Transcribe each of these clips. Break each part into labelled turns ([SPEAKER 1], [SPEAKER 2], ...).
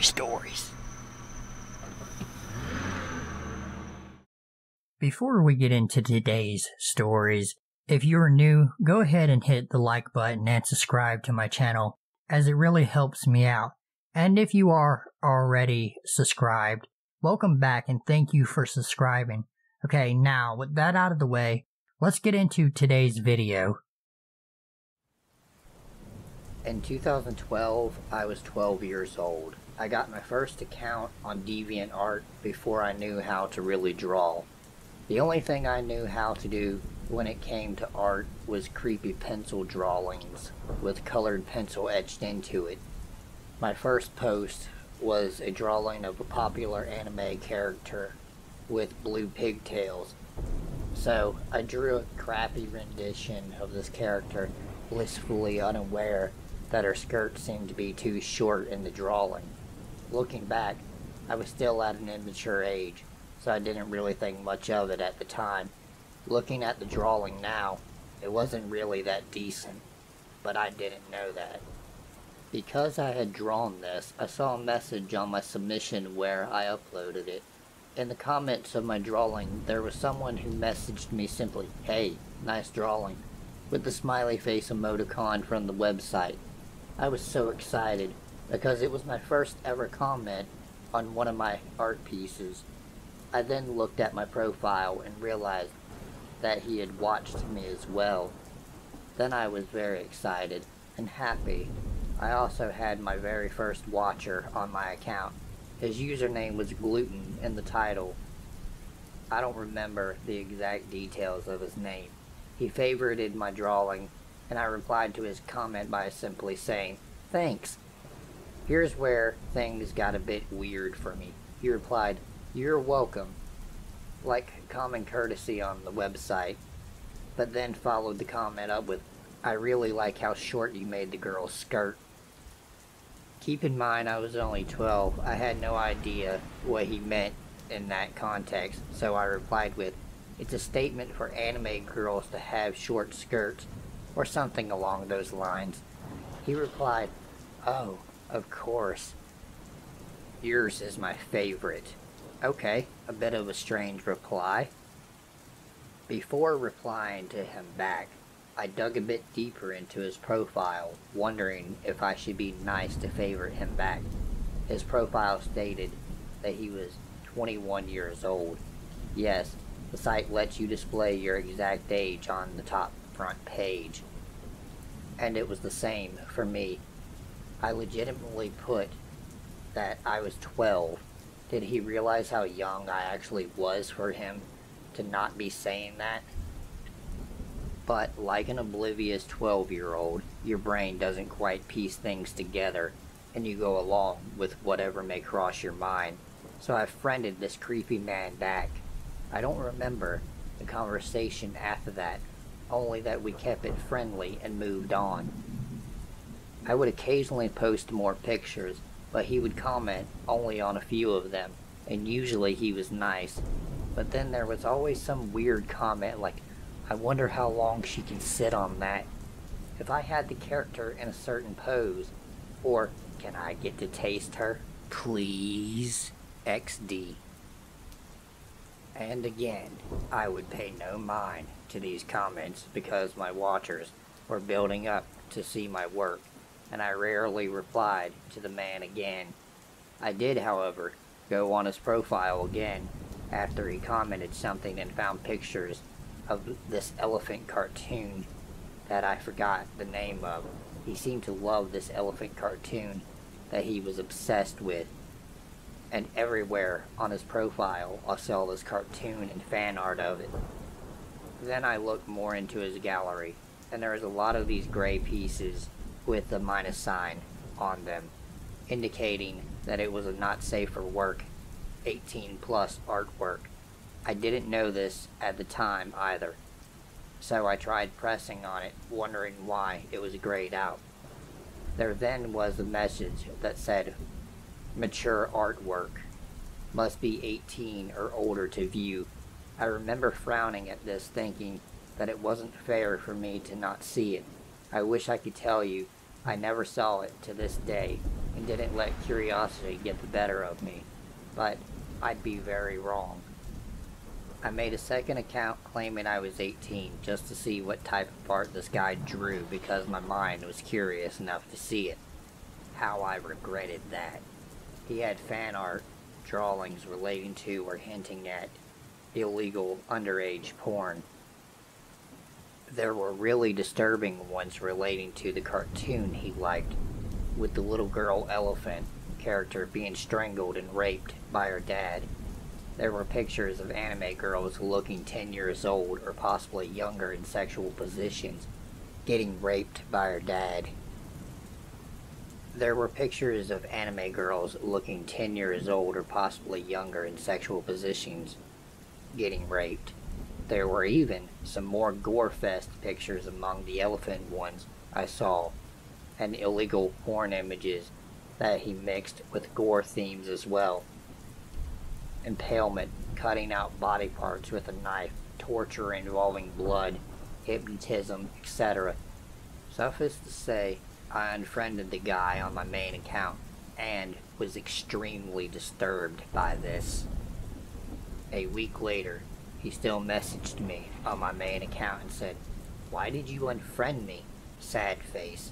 [SPEAKER 1] scary stories. Before we get into today's stories, if you're new, go ahead and hit the like button and subscribe to my channel, as it really helps me out. And if you are already subscribed, welcome back and thank you for subscribing. Okay, now with that out of the way, let's get into today's video. In 2012, I was 12 years old. I got my first account on DeviantArt before I knew how to really draw. The only thing I knew how to do when it came to art was creepy pencil drawings with colored pencil etched into it. My first post was a drawing of a popular anime character with blue pigtails. So I drew a crappy rendition of this character, blissfully unaware that her skirt seemed to be too short in the drawing. Looking back, I was still at an immature age, so I didn't really think much of it at the time. Looking at the drawing now, it wasn't really that decent, but I didn't know that. Because I had drawn this, I saw a message on my submission where I uploaded it. In the comments of my drawing, there was someone who messaged me simply, "Hey, nice drawing," with the smiley face emoticon from the website. I was so excited, because it was my first ever comment on one of my art pieces. I then looked at my profile and realized that he had watched me as well. Then I was very excited and happy. I also had my very first watcher on my account. His username was Gluten in the title. I don't remember the exact details of his name. He favorited my drawing, and I replied to his comment by simply saying, "Thanks." Here's where things got a bit weird for me. He replied, "You're welcome," like common courtesy on the website, but then followed the comment up with, "I really like how short you made the girl's skirt." Keep in mind I was only 12. I had no idea what he meant in that context, so I replied with, "It's a statement for anime girls to have short skirts," or something along those lines. He replied, "Oh, of course. Yours is my favorite." Okay, a bit of a strange reply. Before replying to him back, I dug a bit deeper into his profile, wondering if I should be nice to favorite him back. His profile stated that he was 21 years old. Yes, the site lets you display your exact age on the top front page. And it was the same for me. I legitimately put that I was 12. Did he realize how young I actually was for him to not be saying that? But like an oblivious 12-year-old, your brain doesn't quite piece things together, and you go along with whatever may cross your mind. So I friended this creepy man back. I don't remember the conversation after that, only that we kept it friendly and moved on. I would occasionally post more pictures, but he would comment only on a few of them, and usually he was nice. But then there was always some weird comment like, "I wonder how long she can sit on that. If I had the character in a certain pose," or "Can I get to taste her? Please, XD." And again, I would pay no mind to these comments because my watchers were building up to see my work, and I rarely replied to the man again. I did, however, go on his profile again after he commented something and found pictures of this elephant cartoon that I forgot the name of. He seemed to love this elephant cartoon that he was obsessed with, and everywhere on his profile I saw this cartoon and fan art of it. Then I looked more into his gallery, and there was a lot of these gray pieces with the minus sign on them, indicating that it was a not safe for work, 18 plus artwork. I didn't know this at the time either, so I tried pressing on it, wondering why it was grayed out. There then was a message that said, "Mature artwork. Must be 18 or older to view." I remember frowning at this, thinking that it wasn't fair for me to not see it. I wish I could tell you I never saw it to this day. and didn't let curiosity get the better of me, but I'd be very wrong. I made a second account claiming I was 18 just to see what type of art this guy drew because my mind was curious enough to see it. How I regretted that. He had fan art, drawings relating to or hinting at illegal underage porn. There were really disturbing ones relating to the cartoon he liked, with the little girl elephant character being strangled and raped by her dad. There were pictures of anime girls looking 10 years old or possibly younger in sexual positions, getting raped by her dad. There were pictures of anime girls looking 10 years old or possibly younger in sexual positions, getting raped. There were even some more gore-fest pictures among the elephant ones I saw, and illegal porn images that he mixed with gore themes as well. Impalement, cutting out body parts with a knife, torture involving blood, hypnotism, etc. Suffice to say, I unfriended the guy on my main account and was extremely disturbed by this. A week later, he still messaged me on my main account and said, "Why did you unfriend me? Sad face."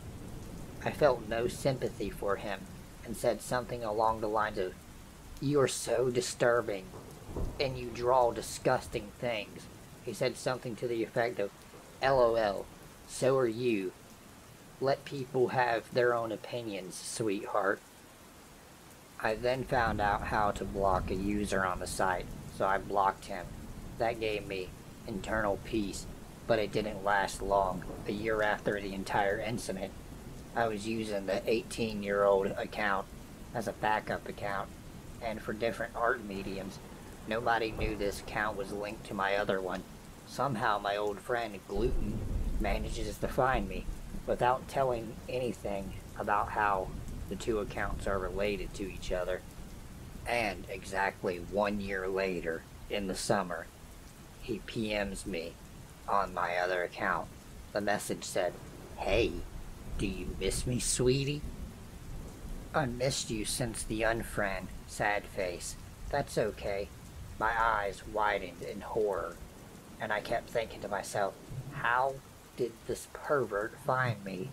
[SPEAKER 1] I felt no sympathy for him and said something along the lines of, "You are so disturbing, and you draw disgusting things." He said something to the effect of, "LOL, so are you. Let people have their own opinions, sweetheart." I then found out how to block a user on the site, so I blocked him. That gave me internal peace, but it didn't last long. A year after the entire incident, I was using the 18-year-old account as a backup account, and for different art mediums. Nobody knew this account was linked to my other one. Somehow my old friend Gluten manages to find me without telling anything about how the two accounts are related to each other. And exactly 1 year later, in the summer, he PMs me on my other account. The message said, "Hey, do you miss me, sweetie?" "I missed you since the unfriend, sad face." "That's okay." My eyes widened in horror, and I kept thinking to myself, how did this pervert find me?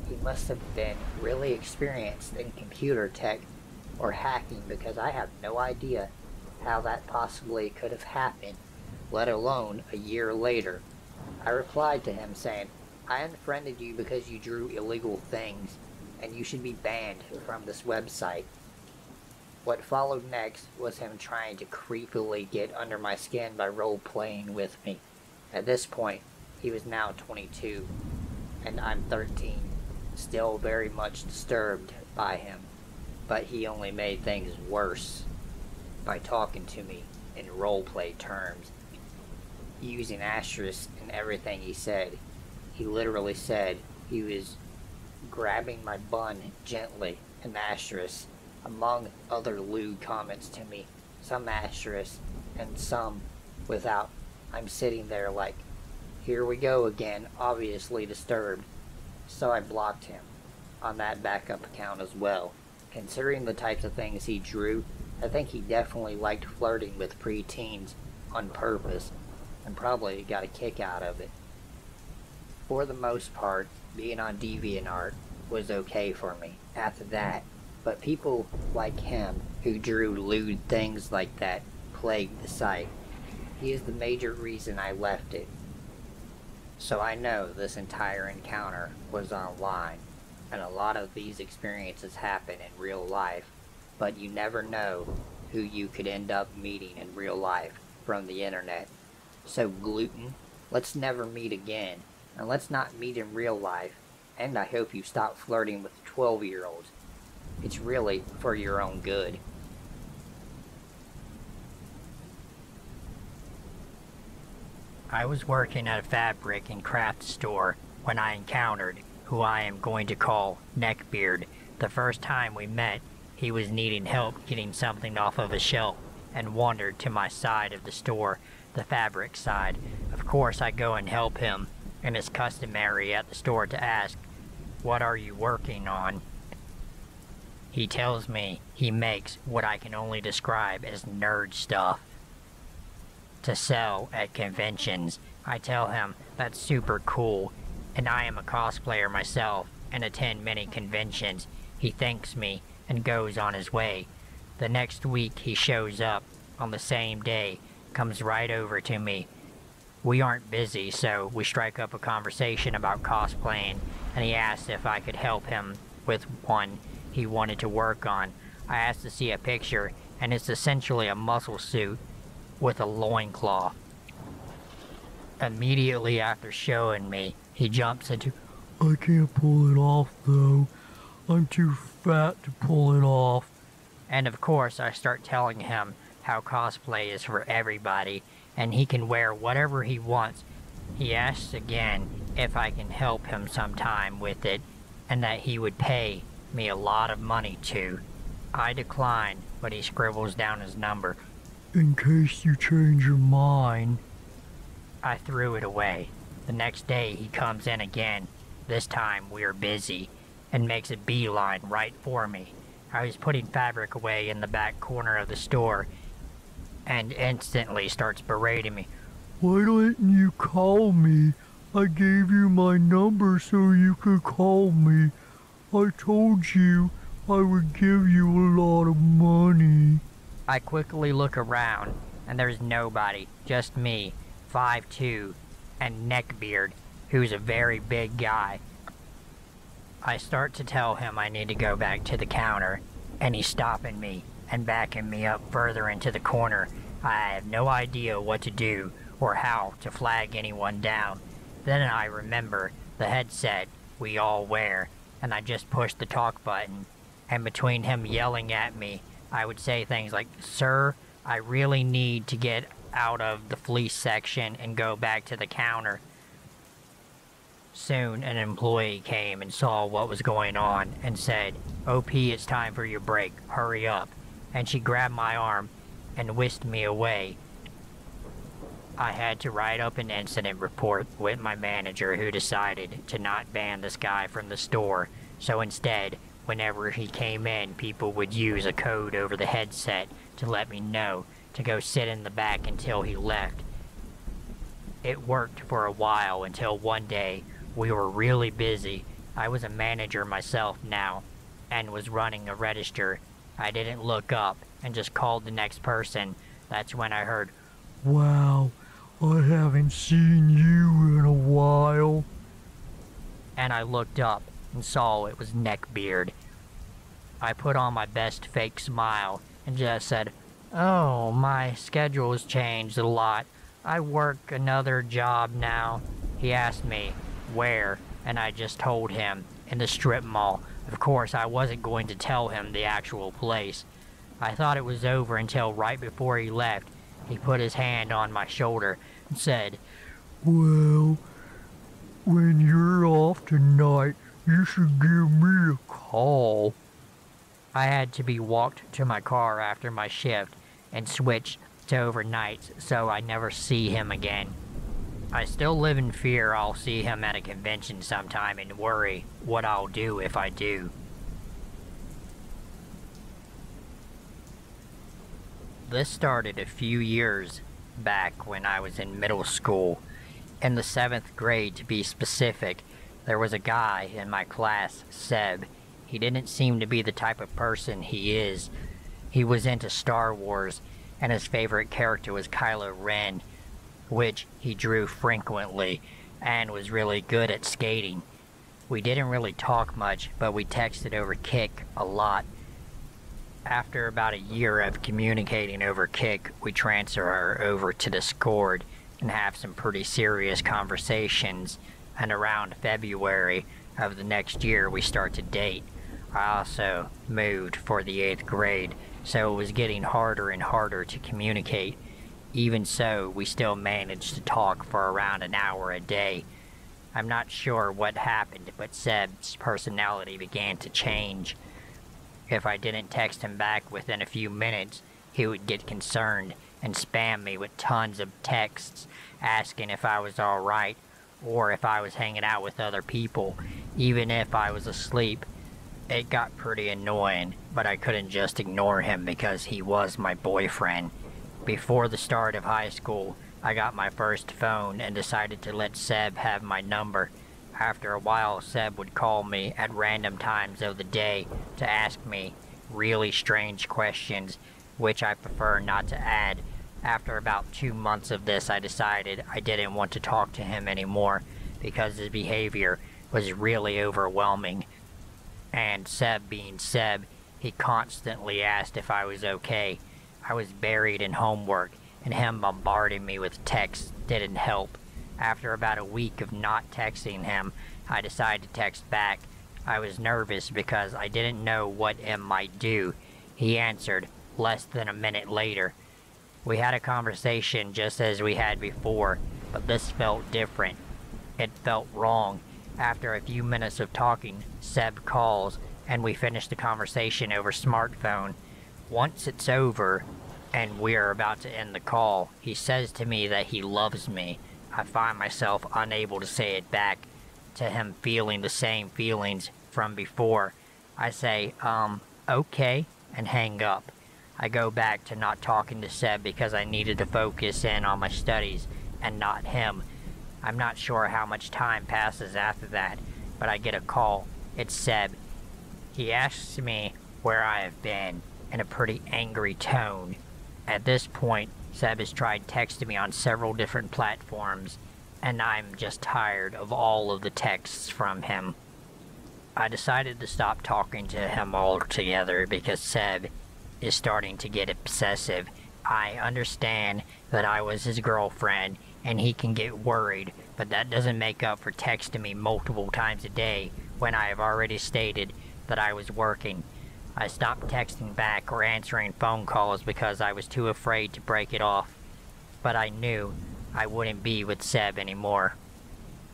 [SPEAKER 1] He must have been really experienced in computer tech or hacking, because I have no idea how that possibly could have happened, let alone a year later. I replied to him saying, "I unfriended you because you drew illegal things, and you should be banned from this website." What followed next was him trying to creepily get under my skin by role-playing with me. At this point, he was now 22, and I'm 13, still very much disturbed by him, but he only made things worse by talking to me in roleplay terms, using asterisks in everything he said. He literally said he was grabbing my bun gently, an asterisk, among other lewd comments to me, some asterisks and some without. I'm sitting there like, here we go again, obviously disturbed. So I blocked him on that backup account as well. Considering the types of things he drew, I think he definitely liked flirting with preteens on purpose, and probably got a kick out of it. For the most part, being on DeviantArt was okay for me after that, but people like him who drew lewd things like that plagued the site. He is the major reason I left it. So I know this entire encounter was online, and a lot of these experiences happen in real life, but you never know who you could end up meeting in real life from the internet. So Gluten, let's never meet again, and let's not meet in real life, and I hope you stop flirting with 12-year-olds. It's really for your own good. I was working at a fabric and craft store when I encountered who I am going to call Neckbeard. The first time we met, he was needing help getting something off of a shelf and wandered to my side of the store, the fabric side. Of course, I go and help him, and it's customary at the store to ask, "What are you working on?"
[SPEAKER 2] He tells me he makes what I can only describe as nerd stuff to sell at conventions. I tell him that's super cool, and I am a cosplayer myself and attend many conventions. He thanks me and goes on his way. The next week he shows up on the same day, comes right over to me. We aren't busy, so we strike up a conversation about cosplaying, and he asked if I could help him with one he wanted to work on. I asked to see a picture, and it's essentially a muscle suit with a loincloth. Immediately after showing me, he jumps into, "I can't pull it off though. I'm too fat to pull it off." And of course I start telling him how cosplay is for everybody, and he can wear whatever he wants. He asks again if I can help him sometime with it, and that he would pay me a lot of money to. I decline, but he scribbles down his number. "In case you change your mind." I threw it away. The next day he comes in again. This time we're busy, and makes a beeline right for me. I was putting fabric away in the back corner of the store, and instantly starts berating me. "Why didn't you call me? I gave you my number so you could call me. I told you I would give you a lot of money." I quickly look around, and there's nobody, just me, 5'2", and Neckbeard, who's a very big guy. I start to tell him I need to go back to the counter, and he's stopping me and backing me up further into the corner. I have no idea what to do or how to flag anyone down. Then I remember the headset we all wear, and I just push the talk button, and between him yelling at me, I would say things like, "Sir, I really need to get out of the fleece section and go back to the counter." Soon an employee came and saw what was going on and said, "OP, it's time for your break, hurry up." And she grabbed my arm and whisked me away. I had to write up an incident report with my manager, who decided to not ban this guy from the store. So instead, whenever he came in, people would use a code over the headset to let me know to go sit in the back until he left. It worked for a while until one day we were really busy. I was a manager myself now and was running a register. I didn't look up and just called the next person. That's when I heard, "Wow, I haven't seen you in a while." And I looked up and saw it was Neckbeard. I put on my best fake smile and just said, "Oh, my schedule's changed a lot. I work another job now." He asked me where, and I just told him, in the strip mall. Of course, I wasn't going to tell him the actual place. I thought it was over until right before he left. He put his hand on my shoulder and said, "Well, when you're off tonight, you should give me a call." I had to be walked to my car after my shift and switched to overnights, so I never see him again. I still live in fear I'll see him at a convention sometime and worry what I'll do if I do. This started a few years back when I was in middle school. In the 7th grade, to be specific, there was a guy in my class, Seb. He didn't seem to be the type of person he is. He was into Star Wars, and his favorite character was Kylo Ren, which he drew frequently, and was really good at skating. We didn't really talk much, but we texted over Kik a lot. After about a year of communicating over Kik, we transfer her over to Discord and have some pretty serious conversations, and around February of the next year we start to date. I also moved for the 8th grade, so it was getting harder and harder to communicate. Even so, we still managed to talk for around an hour a day. I'm not sure what happened, but Seb's personality began to change. If I didn't text him back within a few minutes, he would get concerned and spam me with tons of texts asking if I was alright, or if I was hanging out with other people, even if I was asleep. It got pretty annoying, but I couldn't just ignore him because he was my boyfriend. Before the start of high school, I got my first phone and decided to let Seb have my number. After a while, Seb would call me at random times of the day to ask me really strange questions, which I prefer not to add. After about 2 months of this, I decided I didn't want to talk to him anymore because his behavior was really overwhelming. And Seb being Seb, he constantly asked if I was okay. I was buried in homework, and him bombarding me with texts didn't help. After about a week of not texting him, I decided to text back. I was nervous because I didn't know what M might do. He answered less than a minute later. We had a conversation just as we had before, but this felt different. It felt wrong. After a few minutes of talking, Seb calls, and we finish the conversation over smartphone. Once it's over, and we're about to end the call, he says to me that he loves me. I find myself unable to say it back to him, feeling the same feelings from before. I say, okay, and hang up. I go back to not talking to Seb because I needed to focus in on my studies and not him. I'm not sure how much time passes after that, but I get a call. It's Seb. He asks me where I have been in a pretty angry tone. At this point, Seb has tried texting me on several different platforms, and I'm just tired of all of the texts from him. I decided to stop talking to him altogether because Seb is starting to get obsessive. I understand that I was his girlfriend, and he can get worried, but that doesn't make up for texting me multiple times a day when I have already stated that I was working. I stopped texting back or answering phone calls because I was too afraid to break it off, but I knew I wouldn't be with Seb anymore.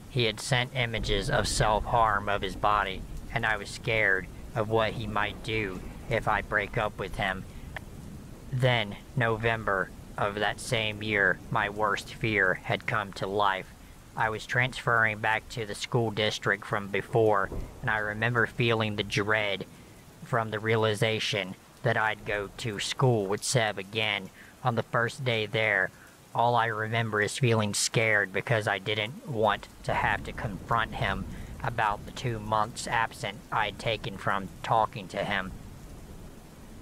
[SPEAKER 2] He had sent images of self-harm of his body, and I was scared of what he might do if I break up with him. Then, November of that same year, my worst fear had come to life. I was transferring back to the school district from before, and I remember feeling the dread from the realization that I'd go to school with Seb again. On the first day there, all I remember is feeling scared because I didn't want to have to confront him about the 2 months absent I'd taken from talking to him.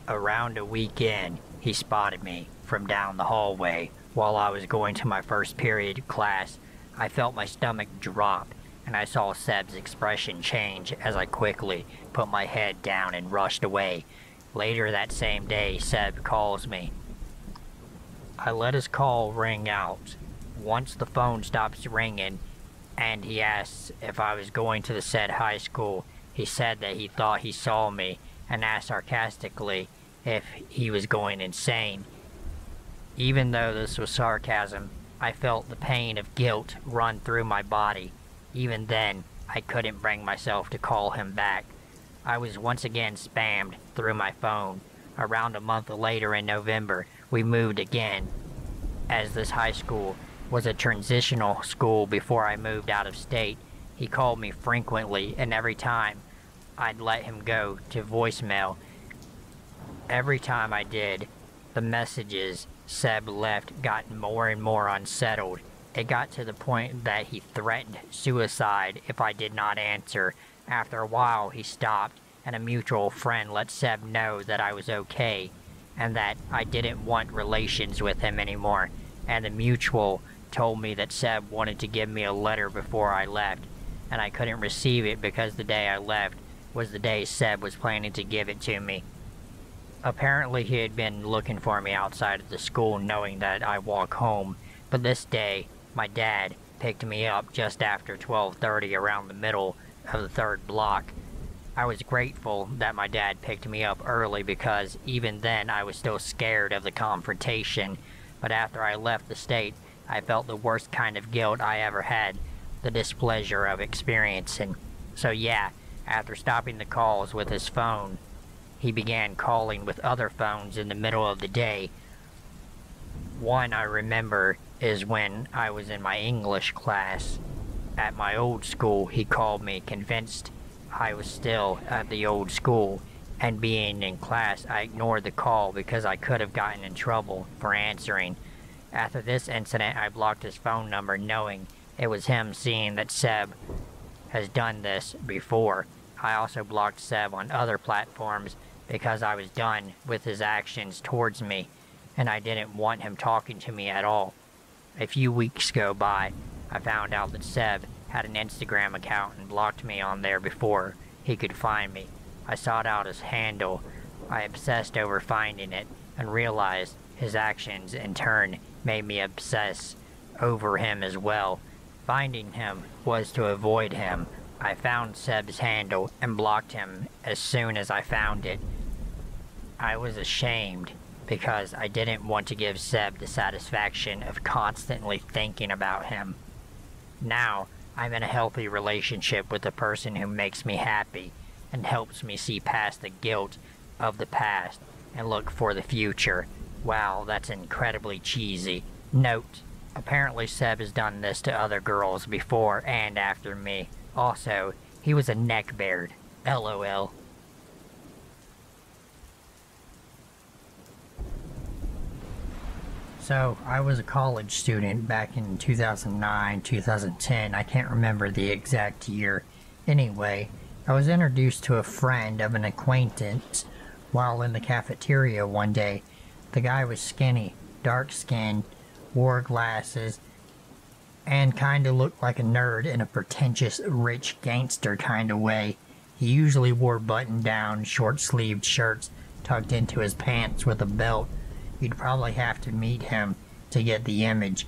[SPEAKER 2] Around a week in, he spotted me from down the hallway while I was going to my first period of class. I felt my stomach drop, and I saw Seb's expression change as I quickly put my head down and rushed away. Later that same day, Seb calls me. I let his call ring out. Once the phone stops ringing, and he asks if I was going to the said high school, he said that he thought he saw me, and asked sarcastically if he was going insane. Even though this was sarcasm, I felt the pain of guilt run through my body. Even then, I couldn't bring myself to call him back. I was once again spammed through my phone. Around a month later in November, we moved again, as this high school was a transitional school before I moved out of state. He called me frequently, and every time I'd let him go to voicemail. Every time I did, the messages Seb left got more and more unsettled. It got to the point that he threatened suicide if I did not answer. After a while, he stopped, and a mutual friend let Seb know that I was okay, and that I didn't want relations with him anymore. And the mutual told me that Seb wanted to give me a letter before I left, and I couldn't receive it because the day I left was the day Seb was planning to give it to me. Apparently he had been looking for me outside of the school, knowing that I walk home, but this day my dad picked me up just after 12:30 around the middle of the third block. I was grateful that my dad picked me up early because even then I was still scared of the confrontation, but after I left the state, I felt the worst kind of guilt I ever had, the displeasure of experiencing. So yeah, after stopping the calls with his phone, he began calling with other phones in the middle of the day. One I remember is when I was in my English class. At my old school, he called me convinced I was still at the old school, and being in class, I ignored the call because I could have gotten in trouble for answering. After this incident, I blocked his phone number knowing it was him, seeing that Seb has done this before. I also blocked Seb on other platforms because I was done with his actions towards me, and I didn't want him talking to me at all. A few weeks go by. I found out that Seb had an Instagram account and blocked me on there before he could find me. I sought out his handle. I obsessed over finding it and realized his actions in turn made me obsess over him as well. Finding him was to avoid him. I found Seb's handle and blocked him as soon as I found it. I was ashamed because I didn't want to give Seb the satisfaction of constantly thinking about him. Now, I'm in a healthy relationship with a person who makes me happy and helps me see past the guilt of the past and look for the future. Wow, that's incredibly cheesy. Note: apparently Seb has done this to other girls before and after me. Also, he was a neckbeard. LOL. So, I was a college student back in 2009, 2010. I can't remember the exact year. Anyway, I was introduced to a friend of an acquaintance while in the cafeteria one day. The guy was skinny, dark-skinned, wore glasses, and kinda looked like a nerd in a pretentious, rich gangster kinda way. He usually wore button-down, short-sleeved shirts tucked into his pants with a belt. You'd probably have to meet him to get the image.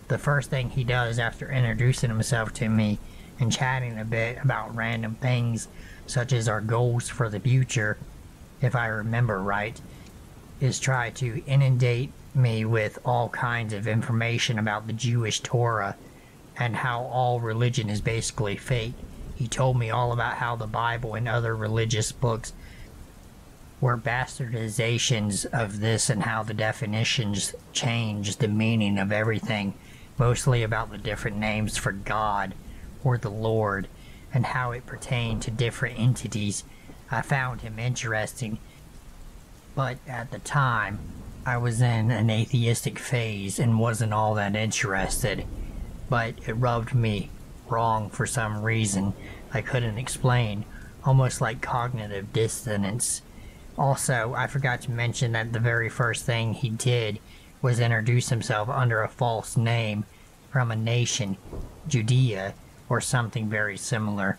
[SPEAKER 2] The first thing he does after introducing himself to me and chatting a bit about random things, such as our goals for the future, if I remember right, is try to inundate me with all kinds of information about the Jewish Torah and how all religion is basically fake. He told me all about how the Bible and other religious books were bastardizations of this and how the definitions changed the meaning of everything, mostly about the different names for God or the Lord and how it pertained to different entities. I found him interesting, but at the time I was in an atheistic phase and wasn't all that interested, but it rubbed me wrong for some reason I couldn't explain, almost like cognitive dissonance. Also, I forgot to mention that the very first thing he did was introduce himself under a false name from a nation, Judea, or something very similar.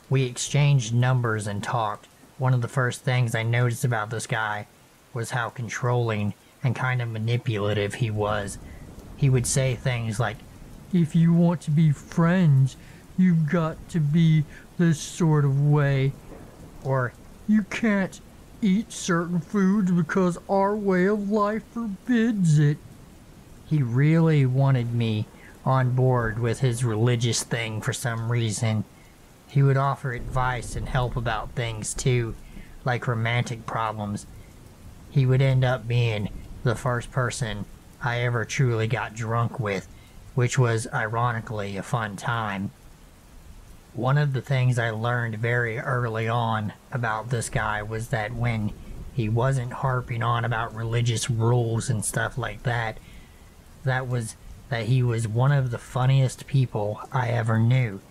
[SPEAKER 2] We exchanged numbers and talked. One of the first things I noticed about this guy was how controlling and kind of manipulative he was. He would say things like, "If you want to be friends, you've got to be this sort of way," or "You can't eat certain foods because our way of life forbids it." He really wanted me on board with his religious thing for some reason. He would offer advice and help about things too, like romantic problems. He would end up being the first person I ever truly got drunk with, which was ironically a fun time. One of the things I learned very early on about this guy was that when he wasn't harping on about religious rules and stuff like that, that he was one of the funniest people I ever knew.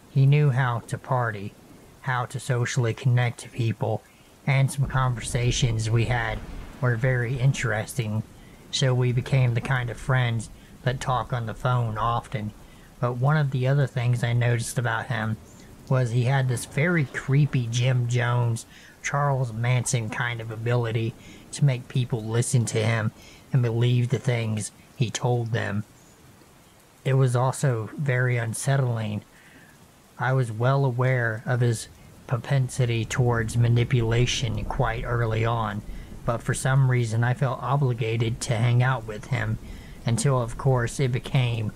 [SPEAKER 2] He knew how to party, how to socially connect to people, and some conversations we had were very interesting, so we became the kind of friends that talk on the phone often. But one of the other things I noticed about him was he had this very creepy Jim Jones, Charles Manson kind of ability to make people listen to him and believe the things he told them. It was also very unsettling. I was well aware of his propensity towards manipulation quite early on, but for some reason I felt obligated to hang out with him until, of course, it became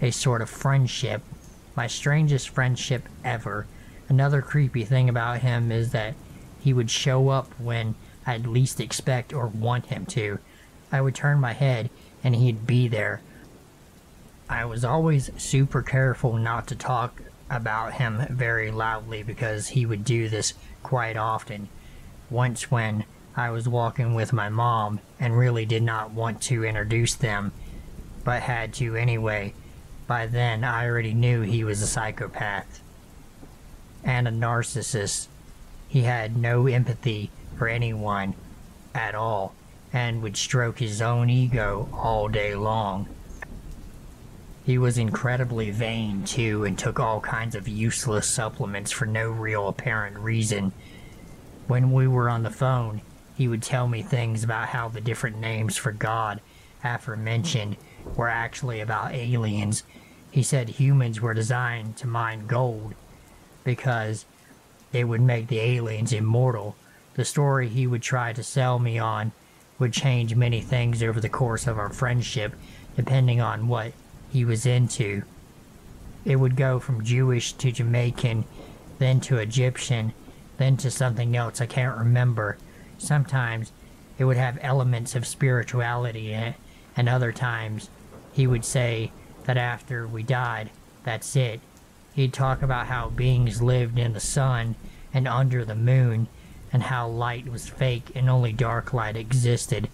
[SPEAKER 2] a sort of friendship. My strangest friendship ever. Another creepy thing about him is that he would show up when I'd least expect or want him to. I would turn my head and he'd be there. I was always super careful not to talk about him very loudly because he would do this quite often. Once when I was walking with my mom and really did not want to introduce them, but had to anyway. By then, I already knew he was a psychopath and a narcissist. He had no empathy for anyone at all and would stroke his own ego all day long. He was incredibly vain too and took all kinds of useless supplements for no real apparent reason. When we were on the phone, he would tell me things about how the different names for God aforementioned were actually about aliens. He said humans were designed to mine gold because it would make the aliens immortal. The story he would try to sell me on would change many things over the course of our friendship, depending on what he was into. It would go from Jewish to Jamaican, then to Egyptian, then to something else I can't remember. Sometimes it would have elements of spirituality in it, and other times he would say that after we died, that's it. He'd talk about how beings lived in the sun and under the moon, and how light was fake and only dark light existed.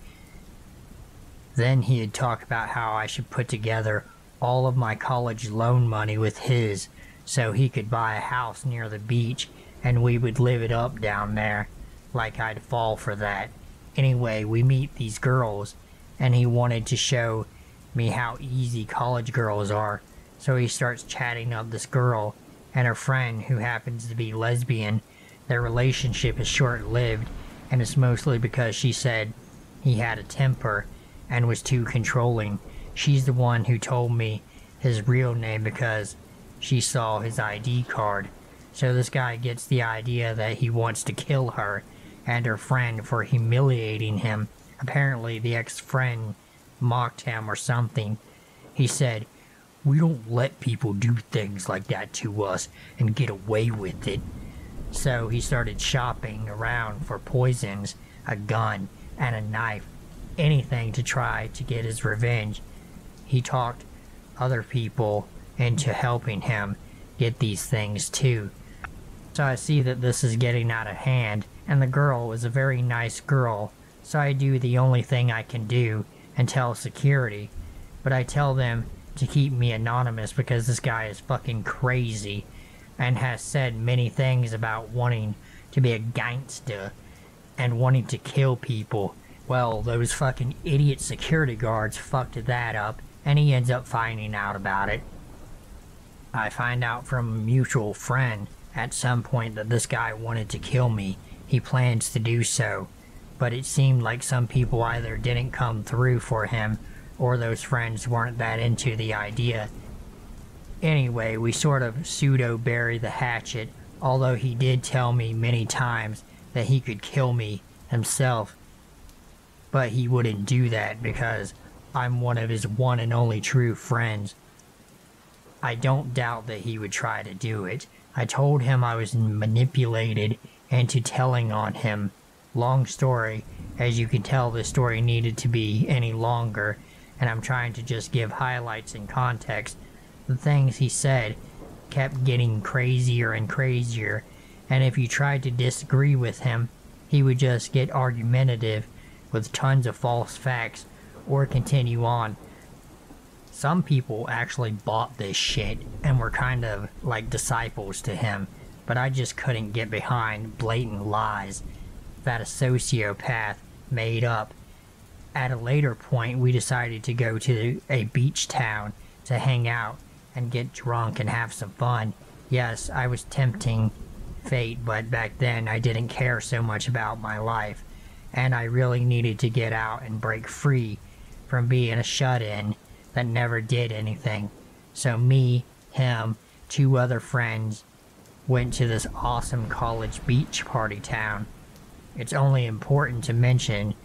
[SPEAKER 2] Then he'd talk about how I should put together all of my college loan money with his, so he could buy a house near the beach, and we would live it up down there, like I'd fall for that. Anyway, we meet these girls, and he wanted to show me how easy college girls are, so he starts chatting up this girl and her friend who happens to be lesbian. Their relationship is short-lived, and it's mostly because she said he had a temper and was too controlling. She's the one who told me his real name because she saw his ID card. So this guy gets the idea that he wants to kill her and her friend for humiliating him. Apparently the ex-friend mocked him or something. He said, "We don't let people do things like that to us and get away with it." So he started shopping around for poisons, a gun, and a knife, anything to try to get his revenge. He talked other people into helping him get these things too. So I see that this is getting out of hand, and the girl was a very nice girl, so I do the only thing I can do and tell security. But I tell them to keep me anonymous because this guy is fucking crazy and has said many things about wanting to be a gangster and wanting to kill people. Well, those fucking idiot security guards fucked that up, and he ends up finding out about it. I find out from a mutual friend at some point that this guy wanted to kill me. He plans to do so, but it seemed like some people either didn't come through for him or those friends weren't that into the idea. Anyway, we sort of pseudo-bury the hatchet, although he did tell me many times that he could kill me himself. But he wouldn't do that because I'm one of his one and only true friends. I don't doubt that he would try to do it. I told him I was manipulated into telling on him. Long story. As you can tell, the story needed to be any longer, and I'm trying to just give highlights and context. The things he said kept getting crazier and crazier, and if you tried to disagree with him, he would just get argumentative with tons of false facts or continue on. Some people actually bought this shit and were kind of like disciples to him, but I just couldn't get behind blatant lies that a sociopath made up. At a later point, we decided to go to a beach town to hang out and get drunk and have some fun. Yes, I was tempting fate, but back then I didn't care so much about my life, and I really needed to get out and break free from being a shut-in that never did anything. So me, him, two other friends went to this awesome college beach party town. It's only important to mention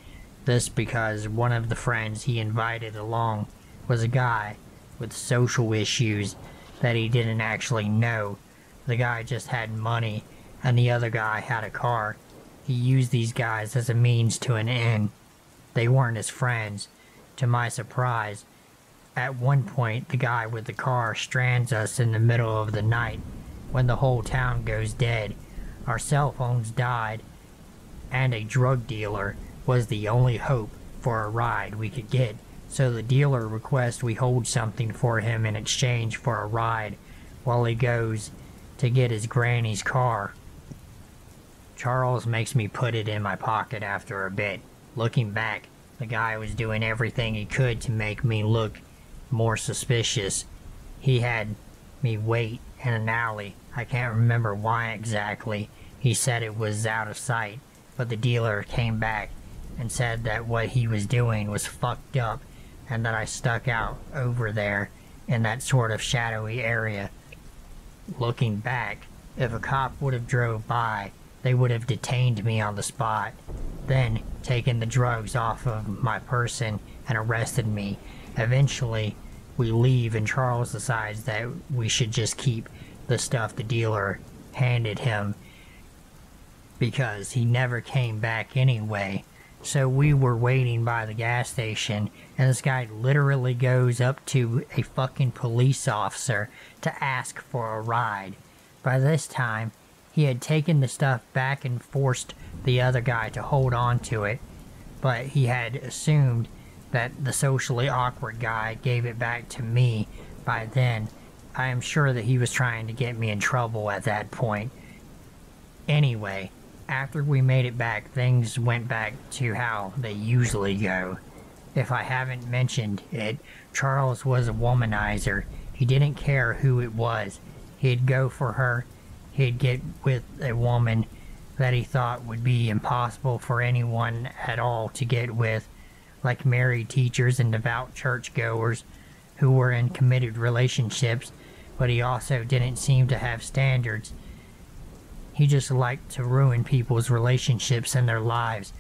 [SPEAKER 2] this because one of the friends he invited along was a guy with social issues that he didn't actually know. The guy just had money, and the other guy had a car. He used these guys as a means to an end. They weren't his friends. To my surprise, at one point the guy with the car strands us in the middle of the night when the whole town goes dead. Our cell phones died, and a drug dealer was the only hope for a ride we could get. So the dealer requests we hold something for him in exchange for a ride while he goes to get his granny's car. Charles makes me put it in my pocket after a bit. Looking back, the guy was doing everything he could to make me look more suspicious. He had me wait in an alley. I can't remember why exactly. He said it was out of sight, but the dealer came back and said that what he was doing was fucked up and that I stuck out over there in that sort of shadowy area. Looking back, if a cop would have drove by, they would have detained me on the spot, then taken the drugs off of my person and arrested me. Eventually, we leave and Charles decides that we should just keep the stuff the dealer handed him because he never came back anyway. So we were waiting by the gas station, and this guy literally goes up to a fucking police officer to ask for a ride. By this time, he had taken the stuff back and forced the other guy to hold on to it, but he had assumed that the socially awkward guy gave it back to me by then. I am sure that he was trying to get me in trouble at that point. Anyway, after we made it back, things went back to how they usually go. If I haven't mentioned it, Charles was a womanizer. He didn't care who it was. He'd go for her. He'd get with a woman that he thought would be impossible for anyone at all to get with, like married teachers and devout churchgoers who were in committed relationships, but he also didn't seem to have standards. He just liked to ruin people's relationships and their lives.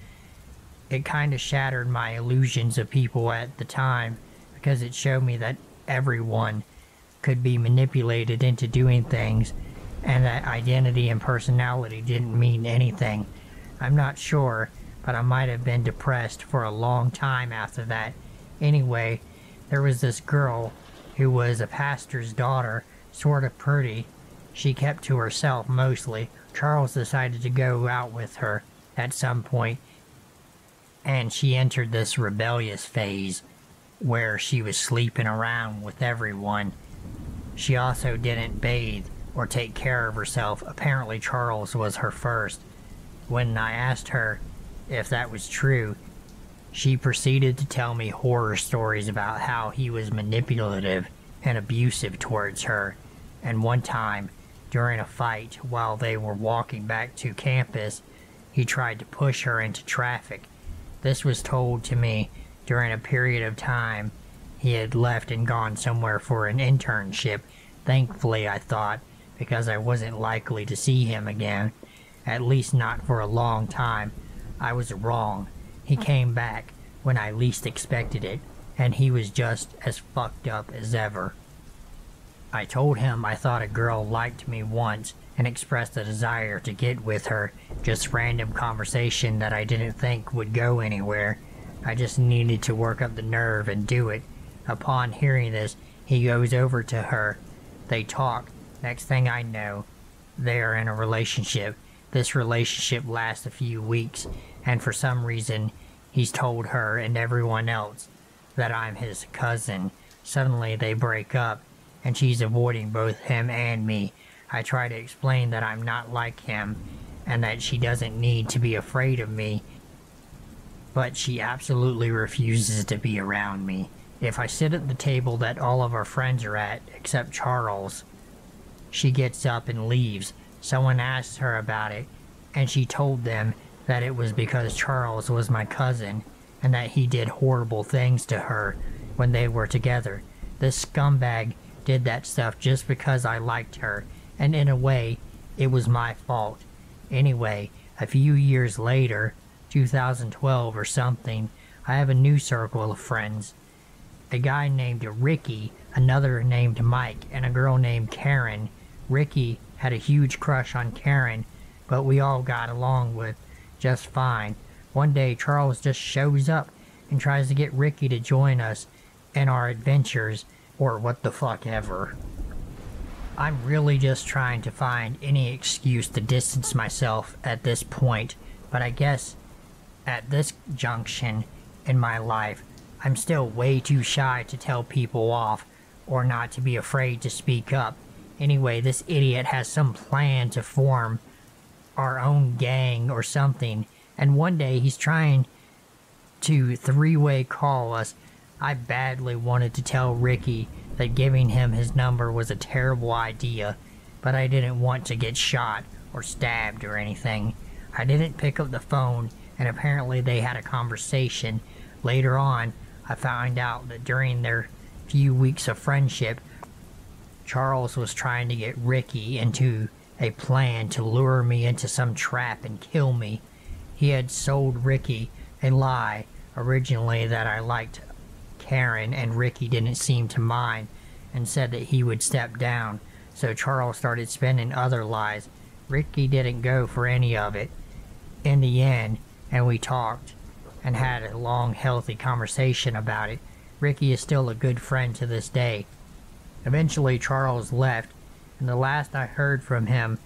[SPEAKER 2] It kind of shattered my illusions of people at the time, because it showed me that everyone could be manipulated into doing things, and that identity and personality didn't mean anything. I'm not sure, but I might have been depressed for a long time after that. Anyway, there was this girl who was a pastor's daughter, sort of pretty. She kept to herself mostly. Charles decided to go out with her at some point, and she entered this rebellious phase where she was sleeping around with everyone. She also didn't bathe or take care of herself. Apparently Charles was her first. When I asked her if that was true, she proceeded to tell me horror stories about how he was manipulative and abusive towards her. And one time, during a fight while they were walking back to campus, he tried to push her into traffic. This was told to me during a period of time he had left and gone somewhere for an internship. Thankfully, I thought, because I wasn't likely to see him again, at least not for a long time. I was wrong. He came back when I least expected it, and he was just as fucked up as ever. I told him I thought a girl liked me once and expressed a desire to get with her, just random conversation that I didn't think would go anywhere. I just needed to work up the nerve and do it. Upon hearing this, he goes over to her. They talk. Next thing I know, they are in a relationship. This relationship lasts a few weeks, and for some reason, he's told her and everyone else that I'm his cousin. Suddenly they break up, and she's avoiding both him and me. I try to explain that I'm not like him, and that she doesn't need to be afraid of me, but she absolutely refuses to be around me. If I sit at the table that all of our friends are at, except Charles, she gets up and leaves. Someone asks her about it, and she told them that it was because Charles was my cousin, and that he did horrible things to her when they were together. This scumbag did that stuff just because I liked her, and in a way, it was my fault. Anyway, a few years later, 2012 or something, I have a new circle of friends. A guy named Ricky, another named Mike, and a girl named Karen. Ricky had a huge crush on Karen, but we all got along with just fine. One day, Charles just shows up and tries to get Ricky to join us in our adventures, or what the fuck ever. I'm really just trying to find any excuse to distance myself at this point, but I guess at this junction in my life, I'm still way too shy to tell people off or not to be afraid to speak up. Anyway, this idiot has some plan to form our own gang or something, and one day he's trying to three-way call us. I badly wanted to tell Ricky that giving him his number was a terrible idea, but I didn't want to get shot or stabbed or anything. I didn't pick up the phone, and apparently they had a conversation. Later on, I found out that during their few weeks of friendship, Charles was trying to get Ricky into a plan to lure me into some trap and kill me. He had sold Ricky a lie originally that I liked Karen and Ricky didn't seem to mind, and said that he would step down, so Charles started spinning other lies. Ricky didn't go for any of it in the end, and we talked and had a long, healthy conversation about it. Ricky is still a good friend to this day. Eventually Charles left, and the last I heard from him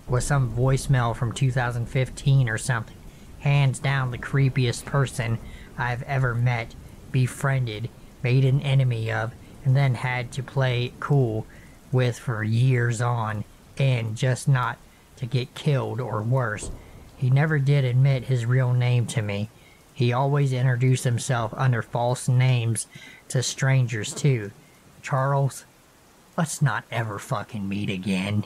[SPEAKER 2] was some voicemail from 2015 or something. Hands down the creepiest person I've ever met, befriended, made an enemy of, and then had to play cool with for years on end, just not to get killed or worse. He never did admit his real name to me. He always introduced himself under false names to strangers too. Charles, let's not ever fucking meet again.